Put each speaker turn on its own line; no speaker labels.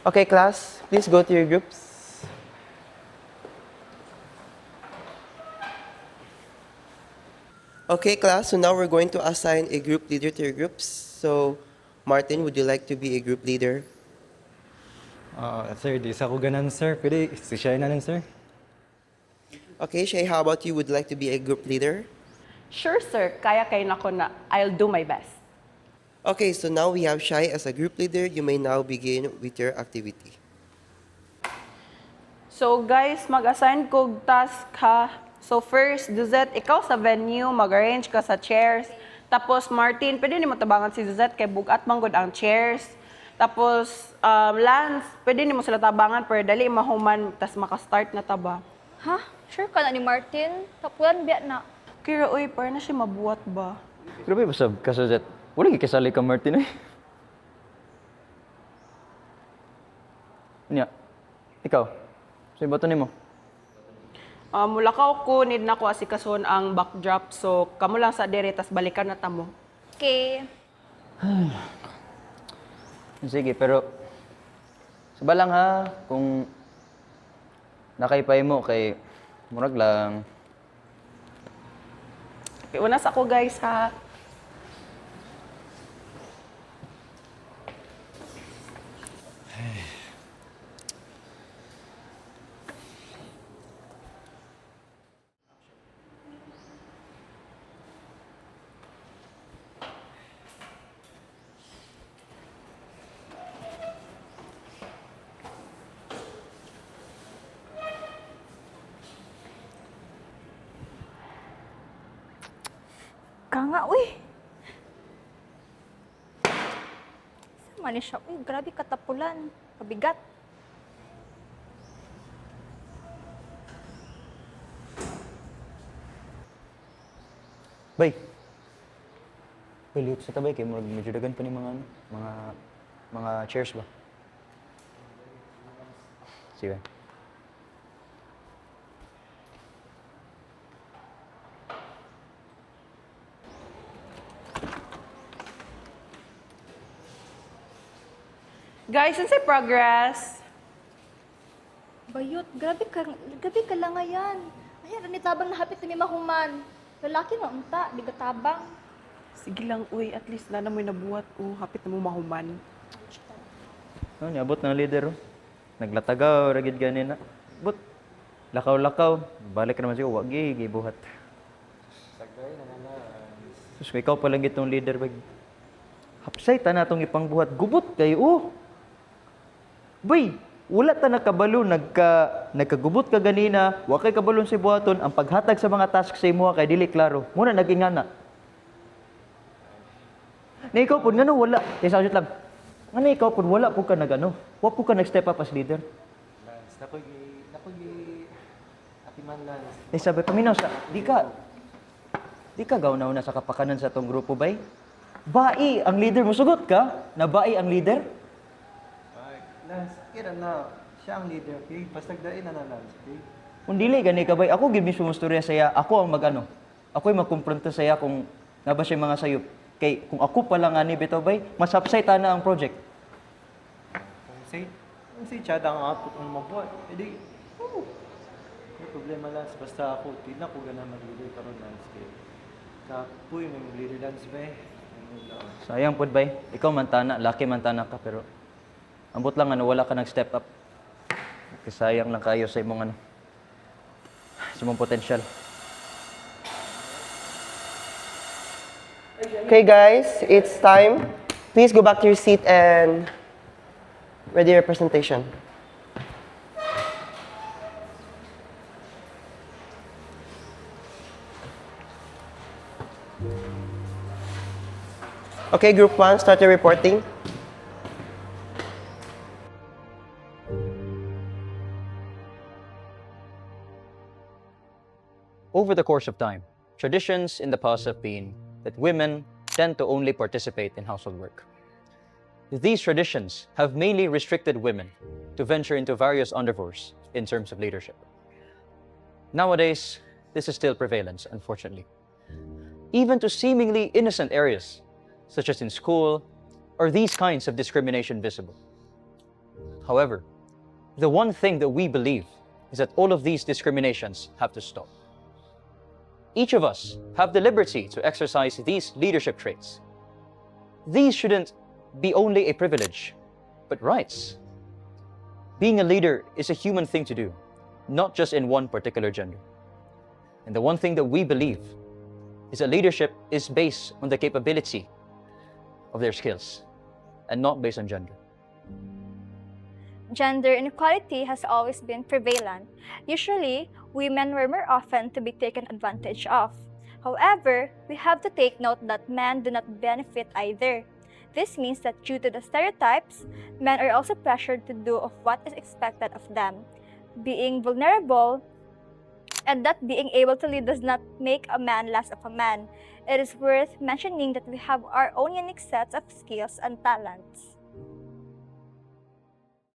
Okay, class, please go to your groups. Okay, class, so now we're going to assign a group leader to your groups. So, Martin, would you like to be a group leader?
Sir, di sa ako ganan, sir. Pwede, si Shai na lang, sir.
Okay, Shay, how about you? Would like to be a group leader?
Sure, sir. Kaya kayo na ko na. I'll do my best.
Okay, so now we have Shay as a group leader. You may now begin with your activity.
So, guys, mag-assign ko task ha. So, first, Duzette, ikaw sa venue, mag-arrange ka sa chairs. Tapos, Martin, pwede ni mo tabangan si Duzette kay bugat manggod ang chairs. Tapos, Lance, pwede ni mo sila tabangan pero dali mahuman, tas makastart na taba.
Ha? Sure ka na ni Martin? Tapuan biya na.
Kira, uy, para na siya mabuhat ba?
Grabe ba sab ka sa jet? Wala kasali ka Martin eh. Nya. Ikaw. Sa iba nimo.
Mula ko, need na ko asikason ang backdrop. So, kamo lang sa dire, tas balikan na tamo.
Okay.
Sige, pero saba lang ha kung nakaipay mo kay murag lang.
Okay, una sa ako, guys, ha.
Ka nga, uy. Sama ni siya. Uy, grabe katapulan. Pabigat.
Bay. Liut sa tabay kay murag medyo dagan pa ni mga ano, mga chairs ba. Sige.
Guys, sa progress.
Bayot, grabe ka lang ngayon. Ayan, ni tabang nahapit na may mahuman. Lalaki na unta, di ka tabang.
Sige lang, uy, at least na mo'y nabuhat. Hapit na mo mahuman.
Oh, niabot ng leader. Oh. Naglatagaw, ragid ganina. But lakaw-lakaw, balik naman siya, wag gibuhat.
Sagay na nga.
Sus, ikaw pa lang itong leader bag. Hapsay ta natong ipangbuhat. Gubot kayo. Oh. Boy, wala ta nakabalo nagkagubot ka ganina, wa kay kabalon si buhaton ang paghatag sa mga task sa imo kay dili klaro. Muna nagingana. Ni ikaw pud ngano wala. Tisawit lang. Ngano ikaw pud wala pud ka nagano. Wa pud ka nag-step up as leader.
Lance, nakoy atiman Lance.
Ni sabi paminaw sa di ka gawnaw na sa kapakanan sa tong grupo bay. Bai ang leader mo sugot ka na bai ang leader.
Lance, kira na. Siya ang leader, okay? Pastagdain na Lance, okay?
Kung dili gani ka bay, ako gid mismo storya saya, ako ang magano. Ako ay magkumpronta saya kung naba siya mga sayop. Kay kung ako pa lang ani bitaw bay, masapsay ta na ang project.
Kung si Chad ang output ng mabuhat, edi, may problema Lance. Basta ako, di na ko gana mag-leader karon Lance, kay kapoy may mag-leader Lance ba eh.
Sayang pud bay, ikaw man tana, laki man tana ka pero ambot lang ano wala ka nag-step up. Kasi sayang lang kayo sa imong ano. Sa imong potential.
Okay, guys, it's time. Please go back to your seat and ready your presentation. Okay, group 1, start your reporting.
Over the course of time, traditions in the past have been that women tend to only participate in household work. These traditions have mainly restricted women to venture into various endeavors in terms of leadership. Nowadays, this is still prevalent, unfortunately. Even to seemingly innocent areas, such as in school, are these kinds of discrimination visible. However, the one thing that we believe is that all of these discriminations have to stop. Each of us have the liberty to exercise these leadership traits. These shouldn't be only a privilege, but rights. Being a leader is a human thing to do, not just in one particular gender. And the one thing that we believe is that leadership is based on the capability of their skills and not based on gender.
Gender inequality has always been prevalent. Usually, women were more often to be taken advantage of. However, we have to take note that men do not benefit either. This means that due to the stereotypes, men are also pressured to do of what is expected of them. Being vulnerable and that being able to lead does not make a man less of a man. It is worth mentioning that we have our own unique sets of skills and talents.